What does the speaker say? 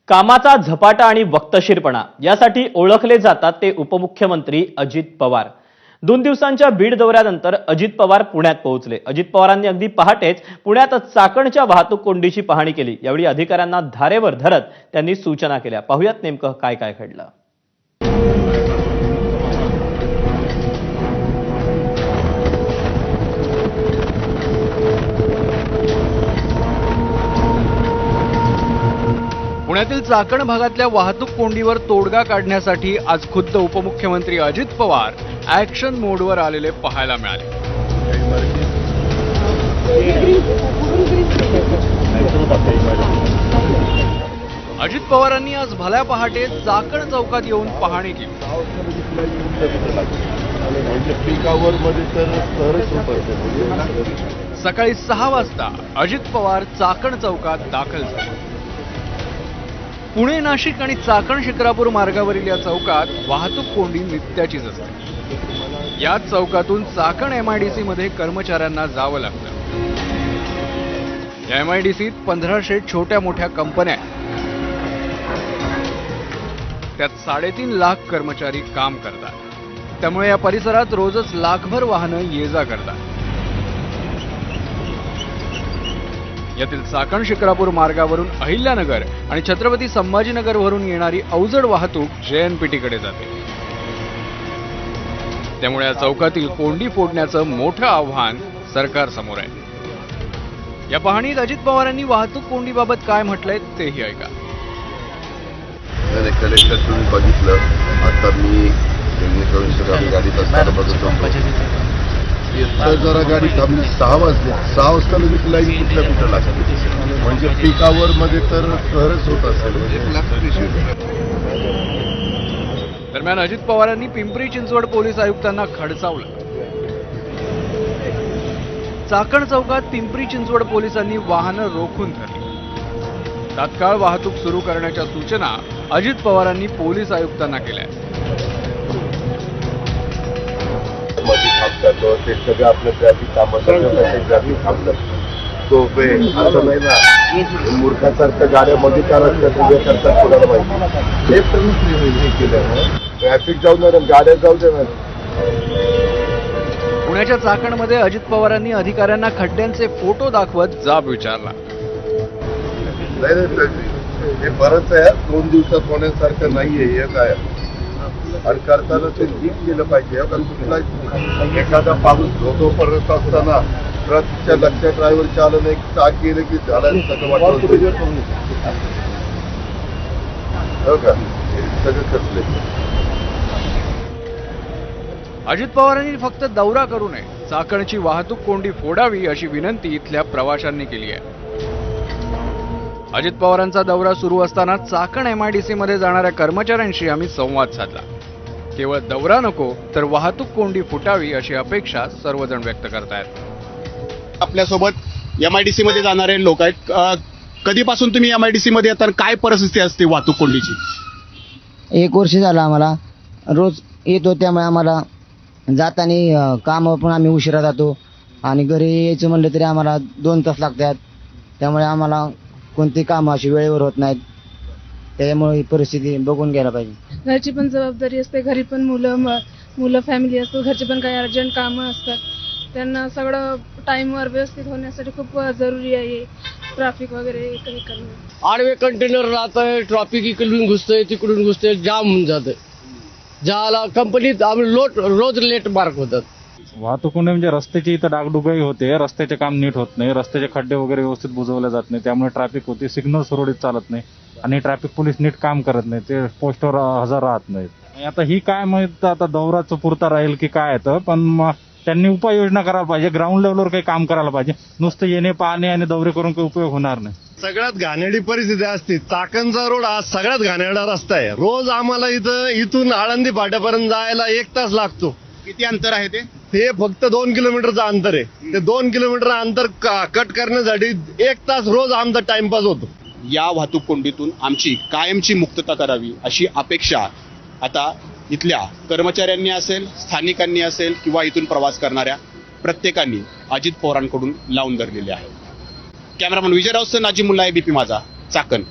कामाचा झपाटा आणि वक्तशीरपणा यासाठी ओळखले जातात ते उपमुख्यमंत्री अजित पवार। 2 दिवसांच्या बीड दौऱ्यानंतर अजित पवार पुण्यात पोहोचले। अजित पवारांनी अगदी पहाटेच पुण्यात चाकणच्या वाहतूक कोंडीची पाहणी केली। यावेळी अधिकाऱ्यांना धारेवर धरत त्यांनी सूचना केल्या। पाहुयात नेमकं काय काय घडलं। पुण्यातील चाकण भागातल्या वाहतूक कोंडीवर तोडगा काढण्यासाठी आज खुद्द उपमुख्यमंत्री अजित पवार ऍक्शन मोडवर आलेले पाहायला मिळाले। अजित पवारांनी आज भल्या पहाटे चाकण चौकात येऊन पाहणी केली। सकाळी 6 वाजता अजित पवार चाकण चौकात दाखल झाले। पुणे नाशिक आणि चाकण शिक्रापूर मार्गावरील या चौकात वाहतूक कोंडी नित्याचीच असते। याच चौकातून चाकण MIDC मध्ये कर्मचाऱ्यांना जावं लागतं। या MIDCत 1500 छोट्या मोठ्या कंपन्या आहेत। त्यात 3.5 लाख कर्मचारी काम करतात। त्यामुळे या परिसरात रोजच लाखभर वाहनं ये-जा करतात। यातील चाकण शिक्रापूर मार्गावरून अहिल्यानगर आणि छत्रपती संभाजीनगर वरून येणारी अवजड वाहतूक JNPT कडे जाते। त्यामुळे या चौकातील कोंडी फोडण्याचं मोठं आव्हान सरकार समोर आहे। या पाहणीत अजित पवारांनी वाहतूक कोंडीबाबत काय म्हटलंय तेही ऐका। कलेक्टर तुम्ही बघितलं, आता मी गाडीत असताना बघतो जरा गाडी थांबली 6 वाजले। 6 वाजता लगेच लाईन कुठं लागते, म्हणजे पीक आवर मध्ये तर सहरच होत असेल। दरम्यान अजित पवारांनी पिंपरी चिंचवड पोलीस आयुक्तांना खडसावलं। चाकण चौकात पिंपरी चिंचवड पोलिसांनी वाहनं रोखून धरली। तात्काळ वाहतूक सुरू करण्याच्या सूचना अजित पवारांनी पोलीस आयुक्तांना केल्या। ते सगळं आपलं ट्रॅफिक थांबवतात, ट्रॅफिक थांबतात तो असं नाही ना, मूर्खासारख्या गाड्यामध्ये का रस्त्यात उभे करतात कोणाला माहिती। हे तर हे केलं, ट्रॅफिक जाऊ दे, गाड्या जाऊ दे ना। पुण्याच्या चाकणमध्ये अजित पवारांनी अधिकाऱ्यांना खड्ड्यांचे फोटो दाखवत जाब विचारला। नाही हे बरंच आहे, 2 दिवसात होण्यासारखं नाहीये हे काय, आणि करताना ते नीट केलं पाहिजे। कारण कुठला एखादा पाऊस धोधो पडत असताना ट्रकच्या लक्षात ड्रायव्हरच्या आलं नाही, चाक गेलं की झालं सगळं वाटत हो का, सगळं खचले। अजित पवारांनी फक्त दौरा करू नये, चाकणची वाहतूक कोंडी फोडावी अशी विनंती इथल्या प्रवाशांनी केली आहे। अजित पवारांचा दौरा सुरू असताना चाकण MIDC मध्ये जाणाऱ्या कर्मचाऱ्यांशी आम्ही संवाद साधला। केवळ दौरा नको तर वाहतूक कोंडी फुटावी अशी अपेक्षा सर्वजण व्यक्त करतायत। आपल्यासोबत MIDC मध्ये जाणारे लोक आहेत। कधीपासून तुम्ही MIDC मध्ये येतात, काय परिस्थिती असते वाहतूक कोंडीची? 1 वर्ष झालं आम्हाला, रोज येतो। त्यामुळे आम्हाला जाताना काम पण आम्ही उशिरा जातो आणि घरी यायचं म्हणलं तरी आम्हाला 2 तास लागतात। त्यामुळे आम्हाला कोणती कामं अशी वेळेवर होत नाहीत। त्यामुळे ही परिस्थिती बघून घ्यायला पाहिजे। घरची पण जबाबदारी असते, घरी पण मुलं फॅमिली असतो, घरचे पण काही अर्जंट कामं असतात। त्यांना सगळं टाईमवर व्यवस्थित होण्यासाठी खूप जरुरी आहे ट्रॅफिक वगैरे हे करणं। आडवे कंटेनर राहतंय, ट्रॅफिक इकडून घुसतंय तिकडून घुसतंय, जाम होऊन जातंय। ज्याला कंपनीत आम्ही रोज लेट मार्क होतात। वाहतूक कोंडी म्हणजे रस्त्याची इथं डागडुगाई होते, रस्त्याचे काम नीट होत नाही, रस्त्याचे खड्डे वगैरे व्यवस्थित बुजवले जात नाही, त्यामुळे ट्रॅफिक होते, सिग्नल सुरळीत चालत नाही आणि ट्रॅफिक पोलीस नीट काम करत नाही, ते पोस्टवर हजर राहत नाहीत। आता ही काय माहित, आता दौराचं पुरता राहील की काय येतं, पण त्यांनी उपाययोजना करायला पाहिजे, ग्राउंड लेवलवर काही काम करायला पाहिजे। नुसतं येणे पाहणे आणि दौरे करून काही उपयोग होणार नाही। सगळ्यात घाणेरडी परिस्थिती असते। चाकणचा रोड हा सगळ्यात घाणेरडा रस्ता आहे। रोज आम्हाला इथून आळंदी फाट्यापर्यंत जायला 1 तास लागतो। किती अंतर आहे ते? हे फक्त 2 किलोमीटरचं अंतर आहे। ते 2 किलोमीटर अंतर कट करण्यासाठी 1 तास रोज आमचा टाइमपास होतो। या वाहतूक कोंडीतून आमची कायमची मुक्तता करावी अशी अपेक्षा आता इथल्या कर्मचाऱ्यांनी असेल, स्थानिकांनी असेल किंवा इथून प्रवास करणाऱ्या प्रत्येकांनी अजित पवारांकडून लावून धरलेले आहे। कॅमेरामन विजय राऊत, नाजिमुल्लाह, ABP माझा, चाकण।